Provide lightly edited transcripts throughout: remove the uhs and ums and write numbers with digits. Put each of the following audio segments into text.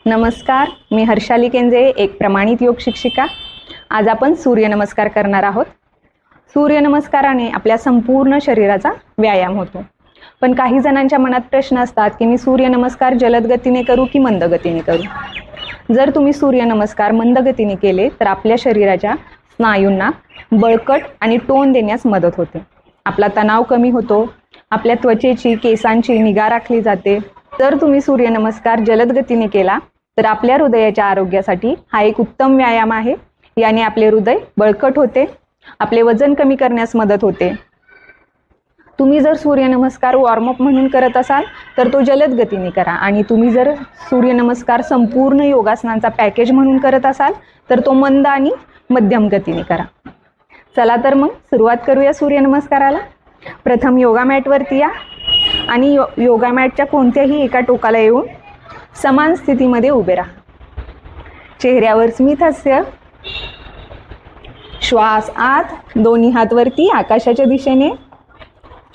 नमस्कार, मी हर्षाली केंजे, एक प्रमाणित योग शिक्षिका। आज आपण सूर्यनमस्कार करणार आहोत। सूर्यनमस्काराने आपल्या संपूर्ण शरीराचा व्यायाम होतो। पण काही जणांच्या मनात प्रश्न असतात की मी सूर्यनमस्कार जलद गतीने करू की मंद गतीने करू। जर तुम्ही सूर्यनमस्कार मंद गतीने केले तर आपल्या शरीराच्या स्नायूंना बळकट आणि टोन देण्यास मदत होते। आपला तणाव कमी होतो, आपल्या त्वचेची केसांची निगा राखली जाते। जर तुम्ही सूर्यनमस्कार जलद गतीने केला तर आपल्या हृदयाच्या आरोग्यासाठी हा एक उत्तम व्यायाम आहे। याने आपले हृदय बळकट होते, आपले वजन कमी करण्यास मदत होते। तुम्ही जर सूर्यनमस्कार वॉर्मअप म्हणून करत असाल तर तो जलद गतीने करा, आणि तुम्ही जर सूर्यनमस्कार संपूर्ण योगासनांचा पॅकेज म्हणून करत असाल तर तो मंद आणि मध्यम गतीने करा। चला तर मग सुरुवात करूया सूर्यनमस्काराला। प्रथम योगा मॅटवरती या आणि योगा मॅटच्या कोणत्याही एका टोकाला येऊन समान स्थितीमध्ये उभे राहा। चेहऱ्यावर स्मित हास्य, श्वास आत, दोन्ही हात वरती आकाशाच्या दिशेने,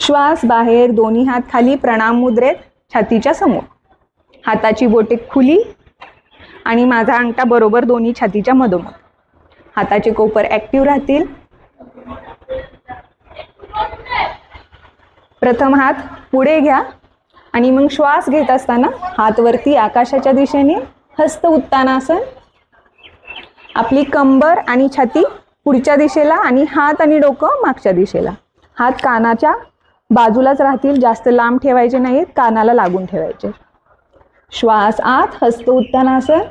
श्वास बाहेर, दोन्ही हात खाली प्रणाम मुद्रेत छातीच्या समोर। हाताची बोटे खुली आणि माझा अंगठा बरोबर दोन्ही छातीच्या मधोमध। हाताचे कोपर ऍक्टिव्ह राहतील। प्रथम हात पुढे घ्या आणि मग श्वास घेत असताना हात वरती आकाशाच्या दिशेने, हस्त उत्तानासन। आपली कंबर आणि छाती पुढच्या दिशेला आणि हात आणि डोकं मागच्या दिशेला। हात कानाच्या बाजूलाच राहतील, जास्त लांब ठेवायचे नाहीत, कानाला लागून ठेवायचे। श्वास आत, हस्त उत्तानासन।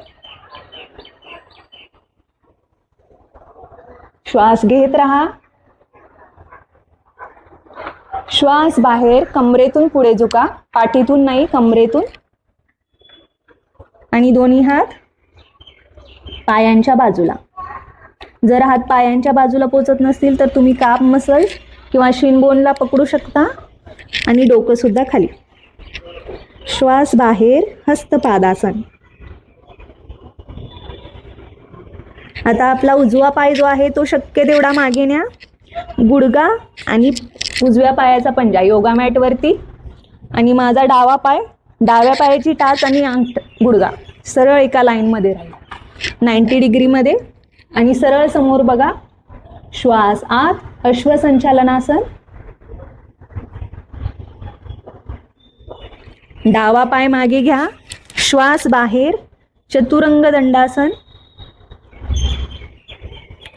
श्वास घेत राहा। श्वास बाहेर, कमरेतून पुढे झुका, पाठीतून नाही, कमरेतून। आणि दोन्ही हात पायांच्या बाजूला। जर हात पायांच्या बाजूला पोचत नसतील तर तुम्ही काप मसल किंवा शिनबोनला पकडू शकता आणि डोकं सुद्धा खाली। श्वास बाहेर, हस्त पादासन। आता आपला उजवा पाय जो आहे तो शक्य तेवढा मागे न्या। गुडघा आणि उजव्या पायाचा पंजा योगा मॅट वरती, आणि माझा डावा पाय, डाव्या पायाची टाच आणि गुडघा सरळ एका लाईन मध्ये राहील, 90 डिग्री मध्ये, आणि सरळ समोर बघा। श्वास आत, अश्वसंचालनासन। डावा पाय मागे घ्या, श्वास बाहेर, चतुरंग दंडासन।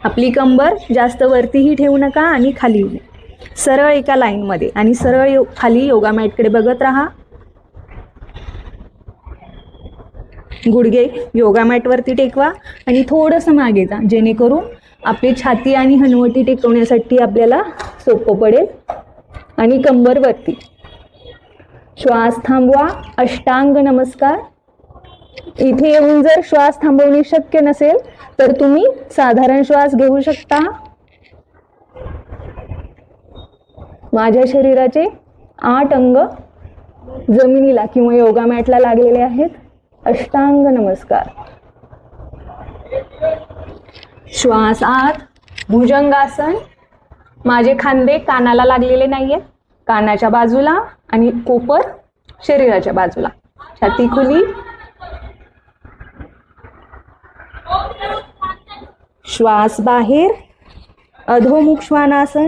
आपली कंबर जास्त वरतीही ठेवू नका आणि खाली, सरळ एका लाईन मध्ये आणि सरळ खाली योगा मॅटकडे बघत राहा। गुडघे योगा मॅट वरती टेकवा आणि थोडंसं मागे जा, जेणेकरून आपली छाती आणि हनुवटी टेकवण्यासाठी आपल्याला सोपं पडेल। आणि कंबर वरती। श्वास थांबवा, अष्टांग नमस्कार। इथे येऊन जर श्वास थांबवणे शक्य नसेल तर तुम्ही साधारण श्वास घेऊ शकता। माझ्या शरीराचे 8 अंग जमिनीला किंवा योगा मॅटला लागलेले आहेत। अष्टांग नमस्कार। श्वास आत, भुजंगासन। माझे खांदे कानाला लागलेले नाहीयेत, कानाच्या बाजूला आणि कोपर शरीराच्या बाजूला, छाती खुली। श्वास बाहेर, अधोमुख श्वानासन।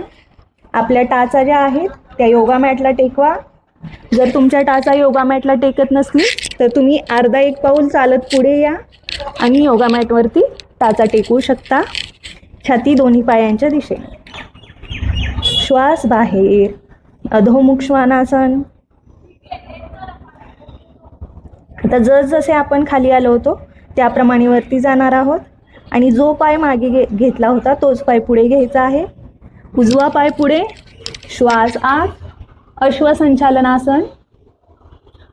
आपल्या टाचा ज्या आहेत त्या योगा मॅटला टेकवा। जर तुमच्या टाचा योगा मॅटला टेकत नसली तर तुम्ही अर्धा एक पाऊल चालत पुढे या आणि योगा मॅट वरती टाचा टेकवू शकता, छाती दोन्ही पायांच्या दिशेने। श्वास बाहेर, अधोमुख श्वानासन। आता जसजसे आपण खाली आलो होतो त्याप्रमाणे वरती जाणार आहोत, आणि जो पाय मागे घेतला होता तोच पाय पुढे घ्यायचा आहे। उजवा पाय पुढे, श्वास आत, अश्वसंचालनासन।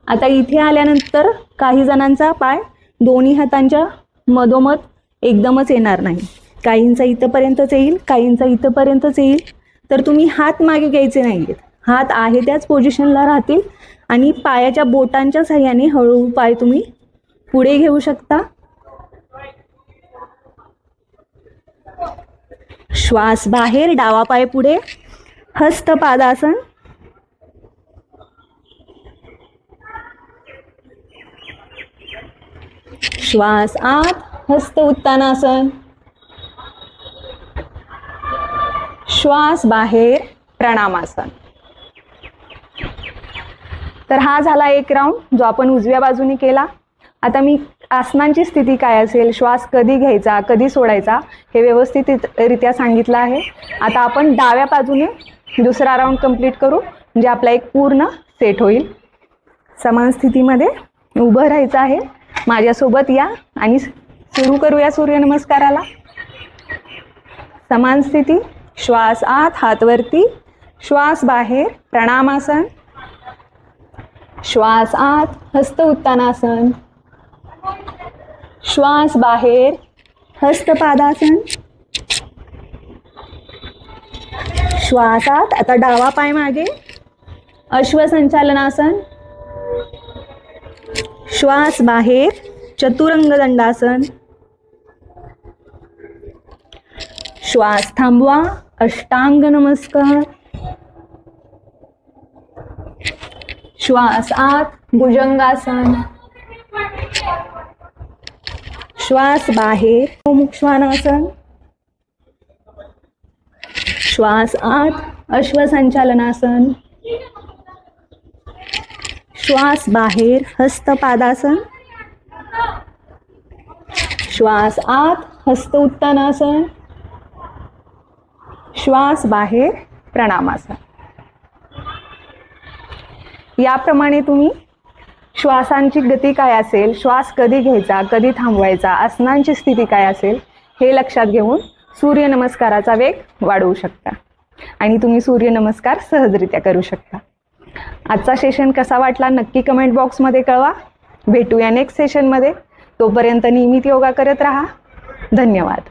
आता इथे आल्यानंतर काही जणांचा पाय दोन्ही हातांच्या मधोमध एकदमच येणार नाही, काहींचा इथपर्यंतच येईल, काहींचा इथपर्यंतच येईल। तर तुम्ही हात मागे घ्यायचे नाहीयेत, हात आहे त्याच पोझिशनला राहतील आणि पायाच्या बोटांच्या साह्याने हळूहळू पाय तुम्ही पुढे घेऊ शकता। श्वास बाहेर, डावा पाय पुढे, हस्त पादासन। श्वास आत हस्त उत्तानासन, श्वास बाहेर प्रणामासन. तर हा झाला एक राऊंड जो आपण उजव्या बाजूने केला. आता मी आसनांची स्थिती काय असेल, श्वास कधी घ्यायचा कधी सोडायचा हे व्यवस्थितरित्या सांगितलं आहे. आता आपण डाव्या बाजूने दुसरा राऊंड कंप्लीट करू, म्हणजे आपला एक पूर्ण सेट होईल. समान स्थितीमध्ये उभं राहायचं आहे. माझ्यासोबत या आणि सुरू करूया सूर्यनमस्काराला. समान स्थिती, श्वास आत हात वरती, श्वास बाहेर प्रणामासन, श्वास आत हस्त उत्तानासन, श्वास बाहेर हस्तपादासन, श्वास आत. आता डावा पाय मागे अश्वसंचालनासन, श्वास बाहेर चतुरंग दंडासन, श्वास थांबवा अष्टांग नमस्कार, श्वास आत भुजंगासन, श्वास बाहेर गोमुख श्वानासन, श्वास आत अश्वसंचालनासन, श्वास बाहेर हस्तपादासन, श्वास आत हस्त उत्तानासन, श्वास बाहेर प्रणामासन. याप्रमाणे तुम्ही श्वासांची गती काय असेल, श्वास कधी घ्यायचा कधी थांबवायचा, आसनांची स्थिती काय असेल हे लक्षात घेऊन सूर्यनमस्काराचा वेग वाढवू शकता आणि तुम्ही सूर्यनमस्कार सहजरित्या करू शकता. आजचा सेशन कसा वाटला नक्की कमेंट बॉक्समध्ये कळवा. भेटूया नेक्स्ट सेशनमध्ये. तोपर्यंत नियमित योगा करत राहा. धन्यवाद.